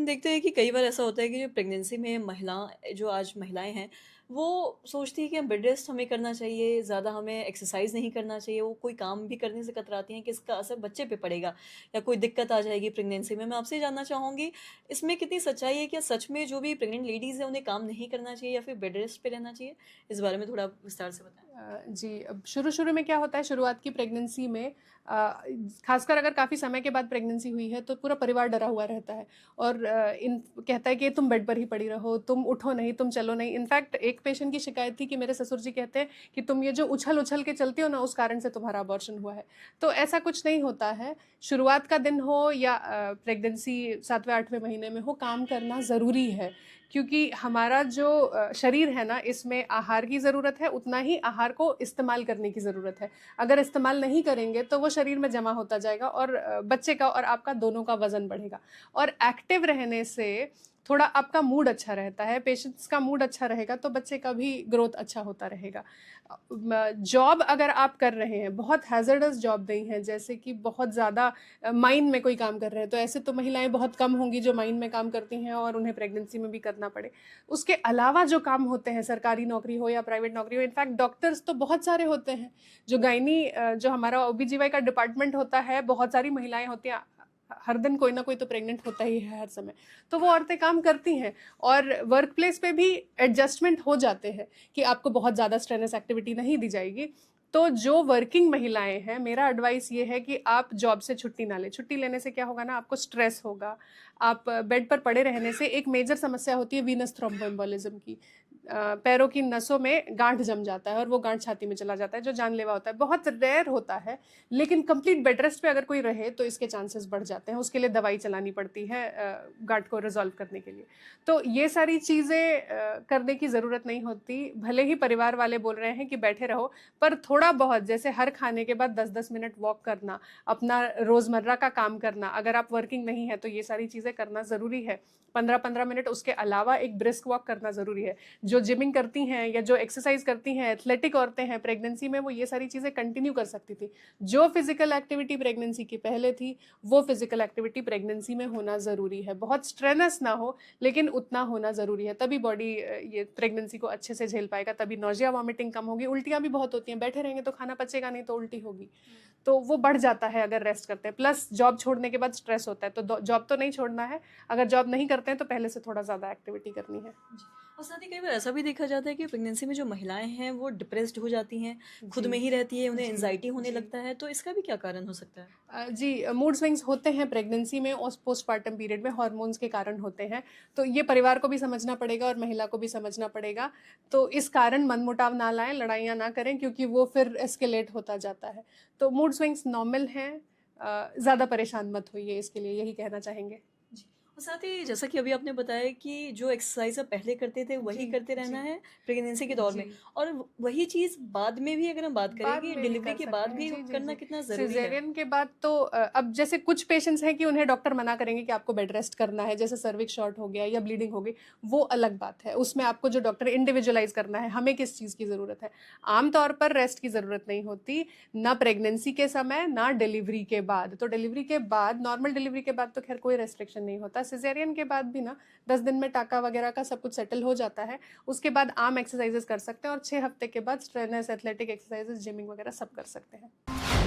हम देखते हैं कि कई बार ऐसा होता है कि जो प्रेगनेंसी में जो आज महिलाएँ हैं, वो सोचती हैं कि हम बेड रेस्ट हमें करना चाहिए, ज़्यादा हमें एक्सरसाइज़ नहीं करना चाहिए, वो कोई काम भी करने से कतराती हैं कि इसका असर बच्चे पे पड़ेगा या कोई दिक्कत आ जाएगी प्रेगनेंसी में। मैं आपसे ये जानना चाहूँगी, इसमें कितनी सच्चाई है? क्या सच में जो भी प्रेग्नेंट लेडीज़ हैं, उन्हें काम नहीं करना चाहिए या फिर बेड रेस्ट पे रहना चाहिए? इस बारे में थोड़ा विस्तार से बताएँ। जी, अब शुरू-शुरू में क्या होता है, शुरुआत की प्रेगनेंसी में खासकर अगर काफ़ी समय के बाद प्रेगनेंसी हुई है, तो पूरा परिवार डरा हुआ रहता है और इन कहता है कि तुम बेड पर ही पड़ी रहो, तुम उठो नहीं, तुम चलो नहीं। इनफैक्ट एक पेशेंट की शिकायत थी कि मेरे ससुर जी कहते हैं कि तुम ये जो उछल-उछल के चलती हो ना, उस कारण से तुम्हारा अबॉर्शन हुआ है। तो ऐसा कुछ नहीं होता है। शुरुआत का दिन हो या प्रेगनेंसी 7वें 8वें महीने में हो, काम करना ज़रूरी है। क्योंकि हमारा जो शरीर है ना, इसमें आहार की ज़रूरत है, उतना ही आहार को इस्तेमाल करने की ज़रूरत है। अगर इस्तेमाल नहीं करेंगे तो वो शरीर में जमा होता जाएगा और बच्चे का और आपका दोनों का वज़न बढ़ेगा। और एक्टिव रहने से थोड़ा आपका मूड अच्छा रहता है, पेशेंट्स का मूड अच्छा रहेगा तो बच्चे का भी ग्रोथ अच्छा होता रहेगा। जॉब अगर आप कर रहे हैं, बहुत हैज़र्डस जॉब नहीं है, जैसे कि बहुत ज़्यादा माइन में कोई काम कर रहे हैं, तो ऐसे तो महिलाएँ बहुत कम होंगी जो माइन में काम करती हैं और उन्हें प्रेगनेंसी में भी करना पड़े। उसके अलावा जो काम होते हैं, सरकारी नौकरी हो या प्राइवेट नौकरी हो, इनफैक्ट डॉक्टर्स तो बहुत सारे होते हैं। जो हमारा ओबीजीवाई का डिपार्टमेंट होता है, बहुत सारी महिलाएँ होती हैं। हर दिन कोई ना कोई तो प्रेग्नेंट होता ही है हर समय। तो वो औरतें काम करती हैं और वर्क प्लेस पे भी एडजस्टमेंट हो जाते हैं कि आपको बहुत ज़्यादा स्ट्रेनस एक्टिविटी नहीं दी जाएगी। तो जो वर्किंग महिलाएँ हैं, मेरा एडवाइस ये है कि आप जॉब से छुट्टी ना लें। छुट्टी लेने से क्या होगा ना, आपको स्ट्रेस होगा। आप बेड पर पड़े रहने से एक मेजर समस्या होती है वीनस थ्रोम्बोएम्बोलिज़्म की। पैरों की नसों में गाँठ जम जाता है और वो गाँठ छाती में चला जाता है, जो जानलेवा होता है। बहुत रेयर होता है, लेकिन कंप्लीट बेड रेस्ट पे अगर कोई रहे, तो इसके चांसेस बढ़ जाते हैं। उसके लिए दवाई चलानी पड़ती है गाँठ को रिज़ॉल्व करने के लिए। तो ये सारी चीज़ें करने की ज़रूरत नहीं होती। भले ही परिवार वाले बोल रहे हैं कि बैठे रहो, पर थोड़ा-बहुत जैसे हर खाने के बाद 10-10 मिनट वॉक करना, अपना रोज़मर्रा का काम करना, अगर आप वर्किंग नहीं हैं, तो ये सारी चीज़ें करना ज़रूरी है। 15-15 मिनट उसके अलावा एक ब्रिस्क वॉक करना ज़रूरी है। जो जिमिंग करती हैं या जो एक्सरसाइज़ करती हैं, एथलेटिक औरतें हैं, प्रेगनेंसी में वो ये सारी चीज़ें कंटिन्यू कर सकती थी। जो फिज़िकल एक्टिविटी प्रेगनेंसी की पहले थी, वो फिज़िकल एक्टिविटी प्रेगनेंसी में होना ज़रूरी है। बहुत स्ट्रेनस ना हो, लेकिन उतना होना ज़रूरी है। तभी बॉडी ये प्रेगनेंसी को अच्छे से झेल पाएगा, तभी नौजिया, वॉमिटिंग कम होगी। उल्टियाँ भी बहुत होती हैं, बैठे रहेंगे तो खाना पचेगा नहीं तो उल्टी होगी। तो वो बढ़ जाता है अगर रेस्ट करते हैं। प्लस जॉब छोड़ने के बाद स्ट्रेस होता है, तो जॉब तो नहीं छोड़ना है। अगर जॉब नहीं करते हैं, तो पहले से थोड़ा ज़्यादा एक्टिविटी करनी है। जी। और साथ ही कई बार ऐसा भी देखा जाता है कि प्रेगनेंसी में जो महिलाएँ हैं, वो डिप्रेस्ड हो जाती हैं, खुद जी, में ही रहती हैं, उन्हें जी, एंग्ज़ायटी होने जी। लगता है, तो इसका भी क्या कारण हो सकता है? जी, मूड स्विंग्स होते हैं प्रेगनेंसी में और पोस्टपार्टम पीरियड में, हार्मोन्स के कारण होते हैं। तो ये परिवार को भी समझना पड़ेगा और महिला को भी समझना पड़ेगा। तो इस कारण मनमुटाव ना लाएँ, लड़ाइयाँ ना करें, क्योंकि वो फिर एस्केलेट होता जाता है। तो मूड स्विंग्स नॉर्मल हैं, ज़्यादा परेशान मत होइए, इसके लिए यही कहना चाहेंगे। जी। और साथ ही जैसा कि अभी आपने बताया कि जो एक्सरसाइज़ आप पहले करते थे, जी, वही करते रहना जी, है प्रेगनेंसी के दौर जी। में और वही चीज़ बाद में भी अगर हम बात करें बाद कि में भी डिलीवरी कर के सकते बाद हैं। भी जी, जी, करना जी। कितना ज़रूरी है? सिज़ेरियन के बाद तो अब जैसे कुछ पेशेंट्स हैं कि उन्हें डॉक्टर मना करेंगे कि आपको बेड रेस्ट करना है, जैसे सर्विक्स शॉर्ट हो गया या ब्लीडिंग हो गई, वो अलग बात है। उसमें आपको जो डॉक्टर इंडिविजुअलाइज़ करना है, हमें किस चीज़ की ज़रूरत है। आम तौर पर रेस्ट की ज़रूरत नहीं होती, ना प्रेगनेंसी के समय, ना डिलीवरी के बाद। तो डिलीवरी के बाद, नॉर्मल डिलीवरी के बाद तो ख़ैर कोई रेस्ट्रिक्शन नहीं होता। सिज़ेरियन के बाद भी ना 10 दिन में टाका वगैरह का सब कुछ सेटल हो जाता है। उसके बाद आर्म एक्सरसाइज़ेज़ कर सकते हैं और 6 हफ्ते के बाद स्ट्रेनर्स, एथलेटिक एक्सरसाइज़ेज़, जिमिंग वगैरह सब कर सकते हैं।